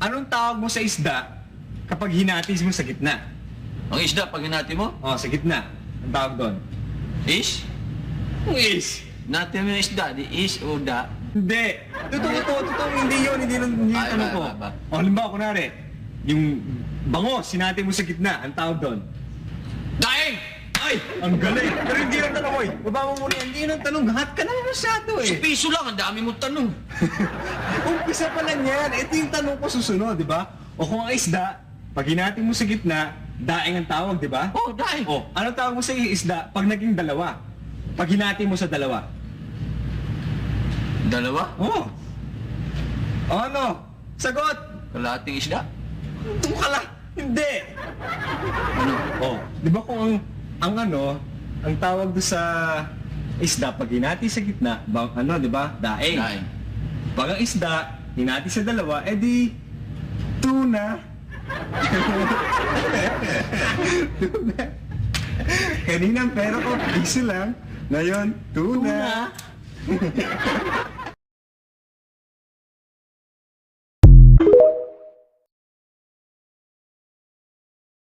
anong tawag mo sa isda kapag hinatis mo sa gitna? Ang isda, pag hinati mo, Oh, sa gitna. Ang tawag doon. is? Ang is. Hinati mo yung isda, di is o da. Hindi. Totoo, hindi yun yung Ay, tanong ko. ba. O, halimbawa, kunwari, yung bango, sinati mo sa gitna, ang tawag doon. Daing! Ay! Ang galing! Pero hindi yung tanong ko eh. Baba mo muna, hindi yung tanong. Lahat ka naman masyado Sa eh. piso lang, ang dami mong tanong. Umpisa pa lang yan. Ito yung tanong ko susunod, di ba? O kung ang isda, pag hinati mo sa gitna, daing ang tawag, di ba? Oh, daing. O, ano tawag mo sa isda pag naging dalawa? Pag hinati mo sa dalawa? Dalawa? Oo. O ano? Sagot! Kalahating isda? Doon ka lang! Hindi! Ano? Oh, di ba kung ang tawag do sa isda pag hinati sa gitna, di ba? Daing. Daing. Pag ang isda, hinati sa dalawa, edi tuna. Tuna. Kanina ang pera ko, piso lang. Ngayon, tuna.